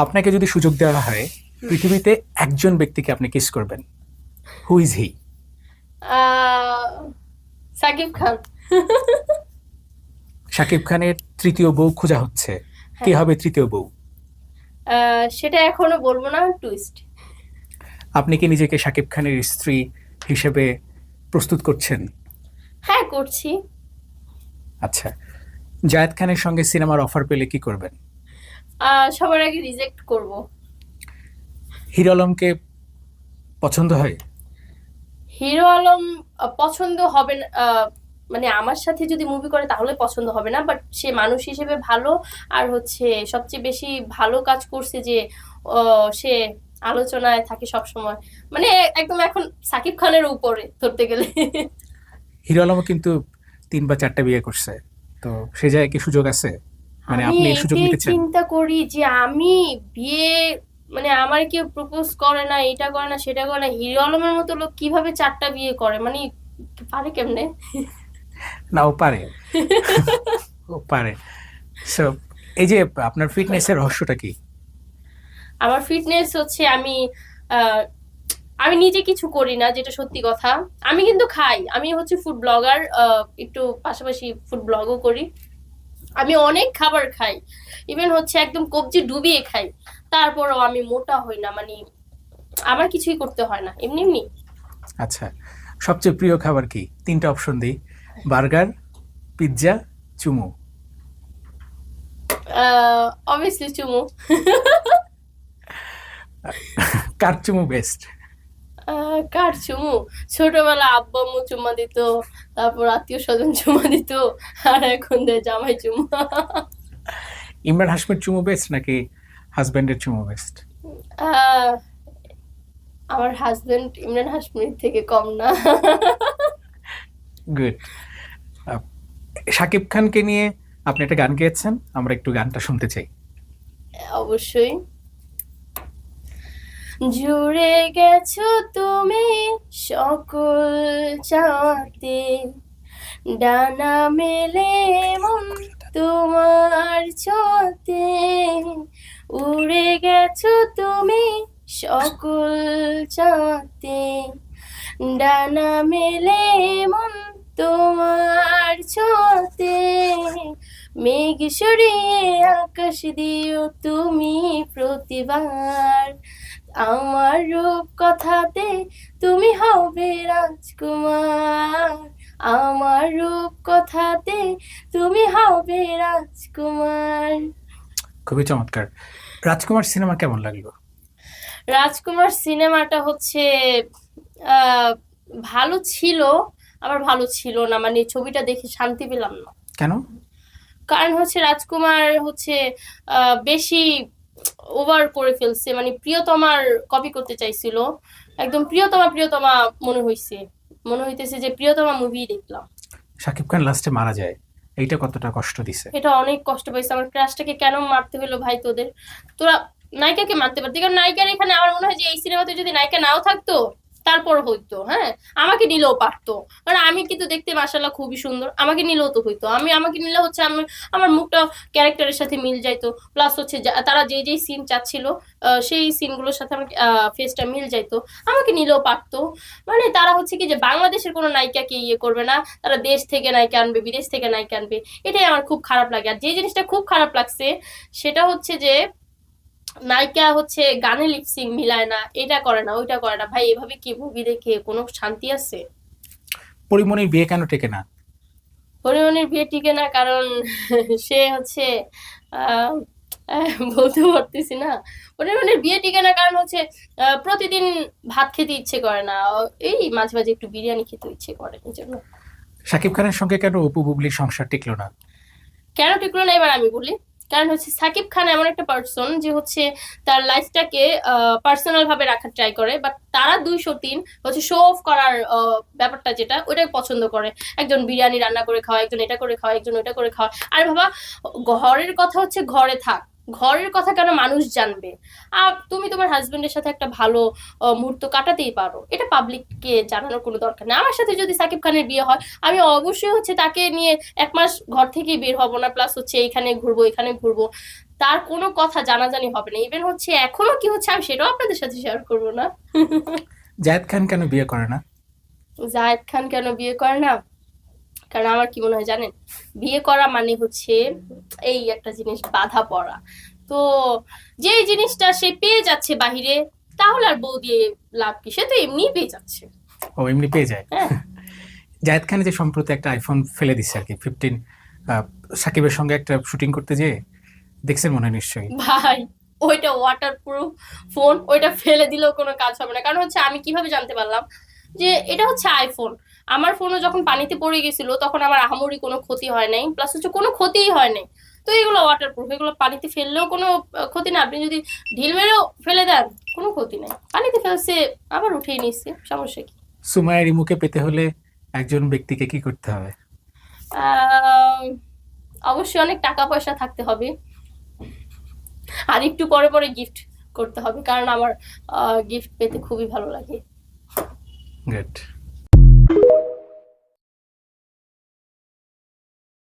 আপনাকে যদি সুযোগ দেওয়া হয় পৃথিবীতে একজন ব্যক্তিকে আপনি কিস করবেন, হু ইজ হি? আহ সাকিব খান। শাকিব খানের তৃতীয় বউ খোঁজা হচ্ছে, কে হ্যাঁ। হবে তৃতীয় বউ? সেটা এখনো বলবো না, টুইস্ট। আপনি কি নিজেকে শাকিব খানের স্ত্রী হিসেবে প্রস্তুত করছেন? হ্যাঁ, করছি। আচ্ছা, জায়েদ খানের সঙ্গে সিনেমার অফার পেলে কি করবেন? সবার আগে রিজেক্ট করব। হিরো আলমকে পছন্দ হয়? হিরো আলম পছন্দ হবে না, মানে আমার সাথে যদি মুভি করে তাহলে পছন্দ হবে না, বাট সে মানুষ হিসেবে ভালো। আর হচ্ছে সবচেয়ে বেশি ভালো কাজ করছে যে সে আলোচনায় থাকে সব সময়। মানে একদম এখন সাকিব খানের উপরে ধরতে গেলে। হিরো আলমও কিন্তু 3 বা 4টা বিয়ে করছে, তো সে জায়গায় কি সুযোগ আছে? মানে আমি আপনি এই সুযোগ এটাই নিতে চান? চিন্তা করি যে আমি বিয়ে, মানে আমার কেউ প্রপোজ করে না, এটা করে না, সেটা করে না, হিরো আলমের মতো লোক কিভাবে 4টা বিয়ে করে, মানে পারে কেমনে? না, ও পারে, ও পারে। সো এই যে আপনার ফিটনেসের রহস্যটা কি? আমার ফিটনেস হচ্ছে আহ, আমি নিজে কিছু করি না, যেটা সত্যি কথা। আমি কিন্তু খাই, আমি হচ্ছে ফুড ব্লগার, একটু পাশাপাশি ফুড ব্লগও করি। আমি অনেক খাবার খাই, ইভেন হচ্ছে একদম কবজি ডুবিয়ে খাই। তারপরও আমি মোটা হই না, মানে আমার কিছুই করতে হয় না, এমনি এমনি। আচ্ছা, সবচেয়ে প্রিয় খাবার কি? 3টা অপশন দিই: বার্গার, পিৎজা, চুমু। অবভিয়াসলি চুমু। কার চুমু বেস্ট? কার চুমু? ছোটবেলা আব্বু আম্মু চুমা দিত, তারপর আত্মীয় স্বজন চুমা দিত, আর এখন দেয় জামাই চুমা। ইমরান হাশমির চুমু বেস্ট নাকি হাজব্যান্ডের চুমু বেস্ট? আহ, আমার হাজবেন্ড ইমরান হাশমির থেকে কম না। গুড। শাকিব খানকে নিয়ে আপনি একটা গান গেয়েছেন, আমরা একটু গানটা শুনতে চাই। অবশ্যই। জুড়ে গেছো তুমি সকল চাঁদে, ডানা মেলে মন তোমার ছোঁয়াতে, উড়ে গেছো তুমি সকল চাঁদে, ডানা মেলে মন তোমার ছোঁয়াতে, মেঘ সরিয়ে আকাশ দিও তুমি প্রতিবার, আমার রূপ কথাতে তুমি হবে রাজকুমার, আমার রূপ কথাতে তুমি হবে রাজকুমার। খুবই চমৎকার। রাজকুমার সিনেমা কেমন লাগলো? রাজকুমার সিনেমাটা হচ্ছে আহ ভালো ছিল, আবার ভালো ছিল না, মানে ছবিটা দেখে শান্তি পেলাম না। কেন? কারণ হচ্ছে রাজকুমার হচ্ছে বেশি ওভার করে ফেলছে, মানে প্রিয়তমার কপি করতে চাইছিল। একদম প্রিয়তমা প্রিয়তমা মনে হইছে, মনে হইতেছে যে প্রিয়তমা মুভি দেখলাম। শাকিব খান লাস্টে মারা যায়, এইটা কতটা কষ্ট দিছে? এটা অনেক কষ্ট পাইছে, আমার ক্রাশটাকে কেন মারতে হলো ভাই তোদের? তোরা নায়িকাকে মারতে পারতি, কারণ নায়িকার এখানে আমার মনে হয় যে এই সিনেমাতে যদি নায়িকা নাও থাকতো তারপর হইতো, হ্যাঁ, আমাকে নিলেও পারতো। কারণ আমি কিন্তু দেখতে মাশাআল্লাহ খুবই সুন্দর, আমাকে নিলেও তো হইতো। আমাকে নিলে হচ্ছে আমি আমার মুখটা ক্যারেক্টারের সাথে মিল যাইতো, প্লাস হচ্ছে তারা যে যে সিন চাচ্ছিল সেই সিনগুলোর সাথে আমার ফেসটা মিল যাইতো, আমাকে নিলেও পারতো। মানে তারা হচ্ছে কি যে বাংলাদেশের কোনো নায়িকাকে ইয়ে করবে না, তারা দেশ থেকে নায়িকা আনবে, বিদেশ থেকে নায়িকা আনবে। এটাই আমার খুব খারাপ লাগে। আর যে জিনিসটা খুব খারাপ লাগছে সেটা হচ্ছে যে নায়িকা হচ্ছে গানে লিপসিং মিলায় না, এটা করে না, ওইটা করে না। ভাই এভাবে কি মুভি দেখে কোনো শান্তি আছে? পরিমণির বিয়ে কেন টেকে না? হরিমনির বিয়ে টিকে না কারণ সে হচ্ছে আহ বলতে পারতেছি না। হরিমনির বিয়ে টিকে না কারণ হচ্ছে প্রতিদিন ভাত খেতে ইচ্ছে করে না, এই মাঝে মাঝে একটু বিরিয়ানি খেতে ইচ্ছে করে, এই জন্য। শাকিব খানের সঙ্গে কেন অপু বুবলির সংসার টিকলো না? কেন টিকলো না এবার আমি বলি। কারণ হচ্ছে সাকিব খান এমন একটা পার্সন যে হচ্ছে তার লাইফটাকে পার্সোনাল ভাবে রাখার ট্রাই করে, বাট তারা 203 হচ্ছে শো অফ করার ব্যাপারটা যেটা ওইটাই পছন্দ করে। একজন বিরিয়ানি রান্না করে খাওয়া, একজন এটা করে খাওয়া, একজন ওইটা করে খাওয়া। আর বাবা, ঘরের কথা হচ্ছে ঘরে থাক, ঘরের কথা কেন মানুষ জানবে? আর তুমি তোমার হাজবেন্ডের সাথে একটা ভালো মুহূর্ত কাটাতেই পারো, এটা পাবলিককে জানানোর কোনো দরকার নেই। আমার সাথে যদি সাকিব খানের বিয়ে হয় আমি অবশ্যই হচ্ছে তাকে নিয়ে 1 মাস ঘর থেকেই বের হব না, প্লাস হচ্ছে এইখানে ঘুরবো এখানে ঘুরবো। তার কোনো কথা জানাজানি হবে না। ইভেন হচ্ছে এখনো কি হচ্ছে আমি সেটাও আপনাদের সাথে শেয়ার করবো না। জায়েদ খান কেন বিয়ে করে না? জায়েদ খান কেন বিয়ে করে না? কারণ আমার কি মনে হয় জানেন, বিয়ে করা মানে হচ্ছে এই একটা জিনিস, বাধা পড়া। তো যে জিনিসটা সে পেয়ে যাচ্ছে বাহিরে, তাহলে আর বউ দিয়ে লাভ কি? সে তো এমনিই পেয়ে যাচ্ছে। ও এমনি পেয়ে যায়। হ্যাঁ জায়েদ খান যে সম্প্রতি একটা আইফোন ফেলে দিচ্ছে আর কি 15, সাকিবের সঙ্গে একটা শুটিং করতে যেয়ে দেখছেন মনে হয় নিশ্চয়ই। ভাই, ওইটা ওয়াটারপ্রুফ ফোন, ওইটা ফেলে দিলেও কোনো কাজ হবে না। কারণ হচ্ছে আমি কিভাবে জানতে পারলাম যে এটা হচ্ছে আইফোন? আমার ফোনও যখন পানিতে পড়ে গেছিল তখন আমার আহামরি কোনো ক্ষতি হয় নাই, প্লাস হচ্ছে কোনো ক্ষতিই হয় নাই। তো এগুলো ওয়াটারপ্রুফ, এগুলো পানিতে ফেললেও কোনো ক্ষতি না। আপনি যদি ঢিল মেরেও ফেলে দেন কোনো ক্ষতি নাই। পানিতে ফেলছে আবার উঠিয়ে নিচ্ছে, সমস্যা কি? সুমাইয়ার ইমুকে পেতে হলে একজন ব্যক্তিকে কি করতে হবে? আহ, অবশ্যই অনেক টাকা পয়সা থাকতে হবে, আর একটু পরে পরে গিফট করতে হবে, কারণ আমার গিফট পেতে খুবই ভালো লাগে। গুড।